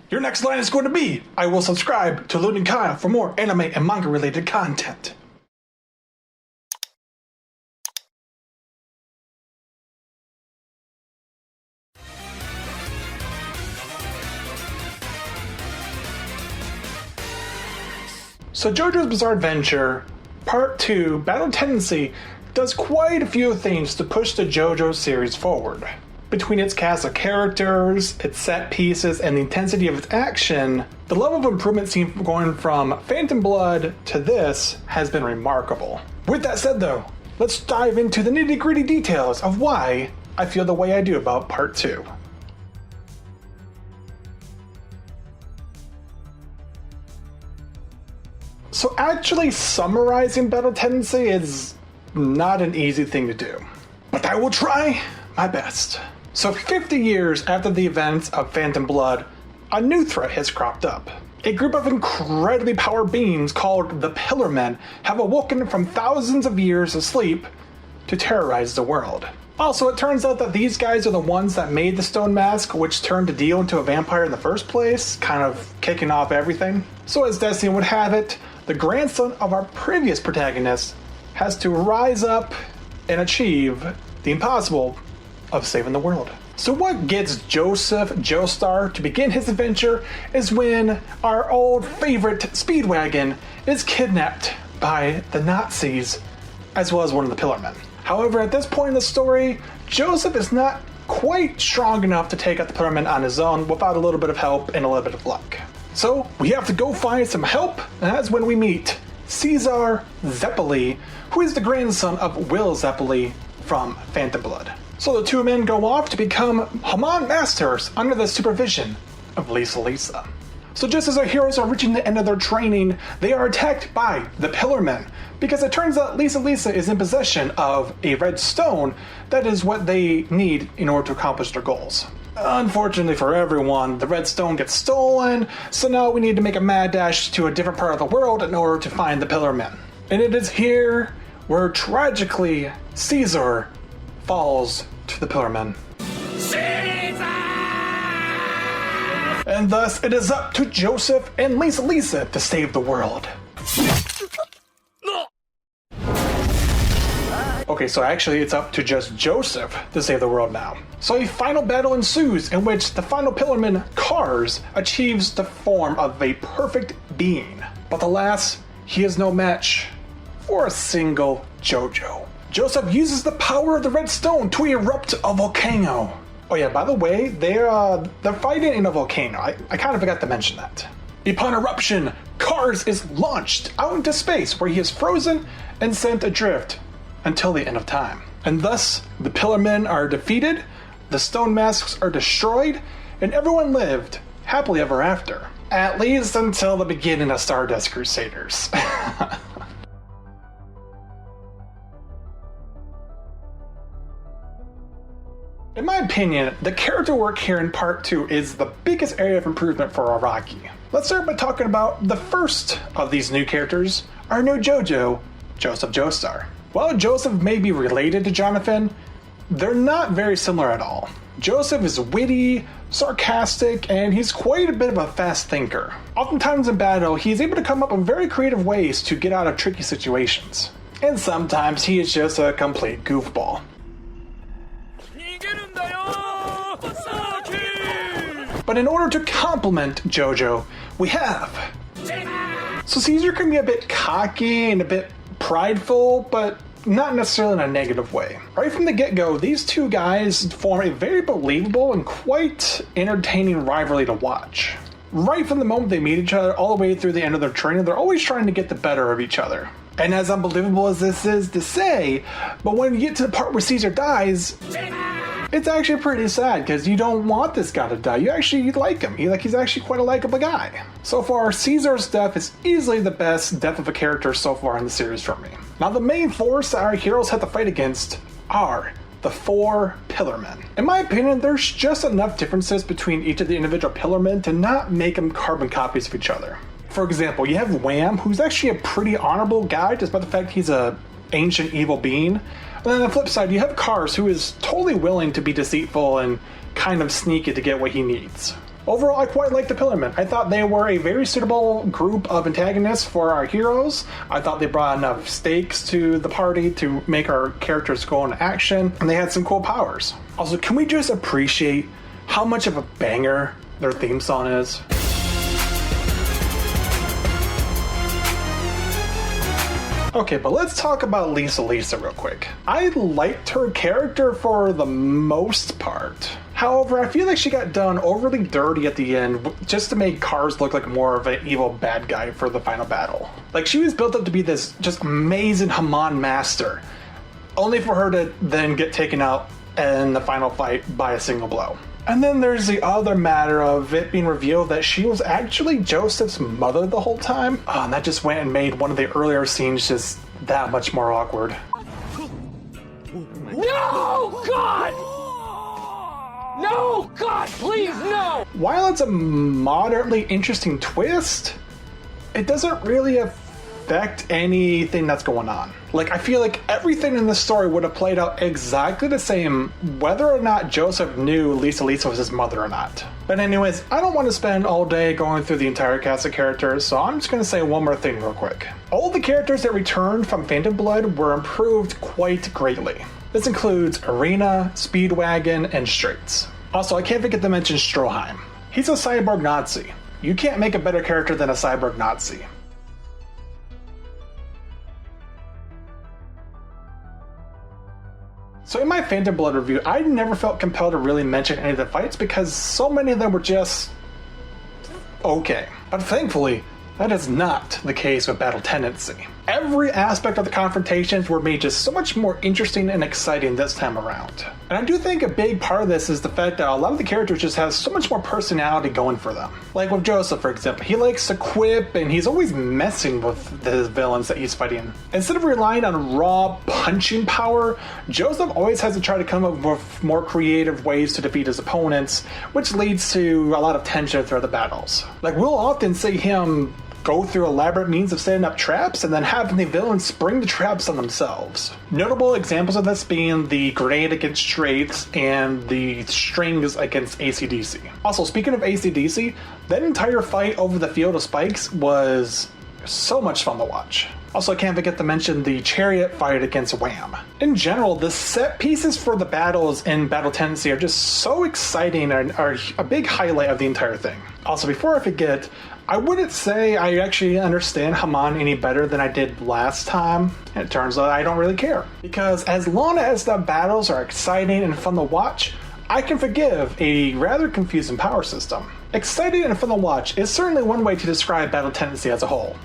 Your next line is going to be, I will subscribe to LootingKyle for more anime and manga related content. So JoJo's Bizarre Adventure Part 2 Battle Tendency does quite a few things to push the JoJo series forward. Between its cast of characters, its set pieces, and the intensity of its action, the level of improvement seen going from Phantom Blood to this has been remarkable. With that said though, let's dive into the nitty-gritty details of why I feel the way I do about Part 2. So actually summarizing Battle Tendency is not an easy thing to do, but I will try my best. So 50 years after the events of Phantom Blood, a new threat has cropped up. A group of incredibly powerful beings called the Pillarmen have awoken from thousands of years of sleep to terrorize the world. Also, it turns out that these guys are the ones that made the stone mask, which turned the deal into a vampire in the first place, kind of kicking off everything. So as Destiny would have it, the grandson of our previous protagonist has to rise up and achieve the impossible of saving the world. So what gets Joseph Joestar to begin his adventure is when our old favorite Speedwagon is kidnapped by the Nazis, as well as one of the Pillarmen. However, at this point in the story, Joseph is not quite strong enough to take out the Pillarmen on his own without a little bit of help and a little bit of luck. So we have to go find some help, and that's when we meet Caesar Zeppeli, who is the grandson of Will Zeppeli from Phantom Blood. So the two men go off to become Haman Masters under the supervision of Lisa. So just as our heroes are reaching the end of their training, they are attacked by the Pillarmen, because it turns out Lisa is in possession of a red stone that is what they need in order to accomplish their goals. Unfortunately for everyone, the red stone gets stolen, so now we need to make a mad dash to a different part of the world in order to find the Pillarmen. And it is here where tragically Caesar falls to the Pillarmen. Caesar! And thus it is up to Joseph and Lisa to save the world. Okay, so actually it's up to just Joseph to save the world now. So a final battle ensues in which the final Pillarman, Cars, achieves the form of a perfect being. But alas, he is no match for a single JoJo. Joseph uses the power of the red stone to erupt a volcano. Oh yeah, by the way, they're fighting in a volcano. I kind of forgot to mention that. Upon eruption, Cars is launched out into space where he is frozen and sent adrift until the end of time. And thus, the Pillarmen are defeated, the stone masks are destroyed, and everyone lived happily ever after. At least until the beginning of Stardust Crusaders. In my opinion, the character work here in Part 2 is the biggest area of improvement for Araki. Let's start by talking about the first of these new characters, our new JoJo, Joseph Joestar. While Joseph may be related to Jonathan, they're not very similar at all. Joseph is witty, sarcastic, and he's quite a bit of a fast thinker. Oftentimes in battle, he's able to come up with very creative ways to get out of tricky situations. And sometimes he is just a complete goofball. But in order to complement JoJo, we have... So Caesar can be a bit cocky and a bit prideful, but not necessarily in a negative way. Right from the get-go, these two guys form a very believable and quite entertaining rivalry to watch. Right from the moment they meet each other all the way through the end of their training, they're always trying to get the better of each other. And as unbelievable as this is to say, but when you get to the part where Caesar dies, it's actually pretty sad because you don't want this guy to die. You actually like him. He's actually quite a likable guy. So far, Caesar's death is easily the best death of a character so far in the series for me. Now, the main force that our heroes have to fight against are the 4 Pillarmen. In my opinion, there's just enough differences between each of the individual Pillarmen to not make them carbon copies of each other. For example, you have Wham, who's actually a pretty honorable guy, despite the fact he's an ancient evil being. And then on the flip side, you have Cars, who is totally willing to be deceitful and kind of sneaky to get what he needs. Overall, I quite liked the Pillarmen. I thought they were a very suitable group of antagonists for our heroes. I thought they brought enough stakes to the party to make our characters go into action, and they had some cool powers. Also, can we just appreciate how much of a banger their theme song is? Okay, but let's talk about Lisa real quick. I liked her character for the most part. However, I feel like she got done overly dirty at the end just to make Cars look like more of an evil bad guy for the final battle. Like, she was built up to be this just amazing Haman master, only for her to then get taken out in the final fight by a single blow. And then there's the other matter of it being revealed that she was actually Joseph's mother the whole time. And that just went and made one of the earlier scenes just that much more awkward. No, God! No, God, please, no! While it's a moderately interesting twist, it doesn't really affect anything that's going on. Like, I feel like everything in this story would have played out exactly the same whether or not Joseph knew Lisa was his mother or not. But anyways, I don't want to spend all day going through the entire cast of characters, so I'm just going to say one more thing real quick. All the characters that returned from Phantom Blood were improved quite greatly. This includes Arena, Speedwagon, and Straits. Also, I can't forget to mention Stroheim. He's a cyborg Nazi. You can't make a better character than a cyborg Nazi. So in my Phantom Blood review, I never felt compelled to really mention any of the fights because so many of them were just okay. But thankfully, that is not the case with Battle Tendency. Every aspect of the confrontations were made just so much more interesting and exciting this time around. And I do think a big part of this is the fact that a lot of the characters just have so much more personality going for them. Like with Joseph, for example, he likes to quip and he's always messing with his villains that he's fighting. Instead of relying on raw punching power, Joseph always has to try to come up with more creative ways to defeat his opponents, which leads to a lot of tension throughout the battles. Like, we'll often see him go through elaborate means of setting up traps and then having the villains spring the traps on themselves. Notable examples of this being the grenade against Straits and the strings against AC/DC. Also, speaking of AC/DC, that entire fight over the field of spikes was so much fun to watch. Also, I can't forget to mention the chariot fight against Wham. In general, the set pieces for the battles in Battle Tendency are just so exciting and are a big highlight of the entire thing. Also, before I forget, I wouldn't say I actually understand Haman any better than I did last time. It turns out I don't really care. Because as long as the battles are exciting and fun to watch, I can forgive a rather confusing power system. Exciting and fun to watch is certainly one way to describe Battle Tendency as a whole.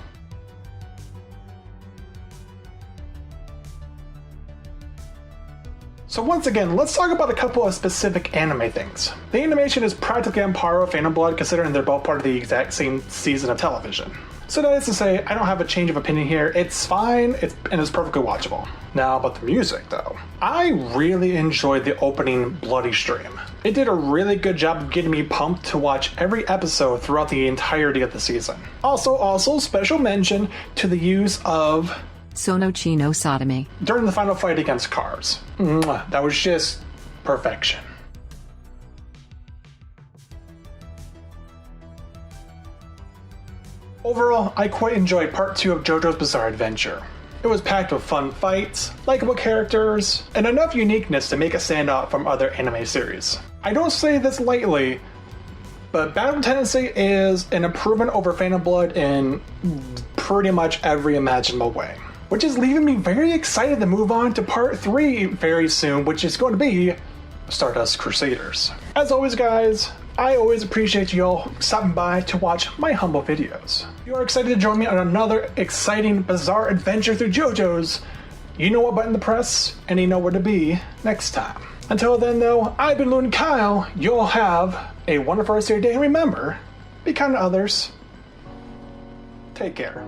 So once again, let's talk about a couple of specific anime things. The animation is practically on par with Phantom Blood considering they're both part of the exact same season of television. So that is to say, I don't have a change of opinion here. It's fine, and it's perfectly watchable. Now about the music though. I really enjoyed the opening Bloody Stream. It did a really good job of getting me pumped to watch every episode throughout the entirety of the season. Also special mention to the use of Sono Chino Sodomy during the final fight against Cars. That was just perfection. Overall, I quite enjoyed part 2 of JoJo's Bizarre Adventure. It was packed with fun fights, likable characters, and enough uniqueness to make it stand out from other anime series. I don't say this lightly, but Battle Tendency is an improvement over Phantom Blood in pretty much every imaginable way. Which is leaving me very excited to move on to part 3 very soon, which is going to be Stardust Crusaders. As always guys, I always appreciate you all stopping by to watch my humble videos. If you are excited to join me on another exciting, bizarre adventure through JoJo's, you know what button to press, and you know where to be next time. Until then though, I've been LootingKyle, you'll have a wonderful rest of your day, and remember, be kind to others. Take care.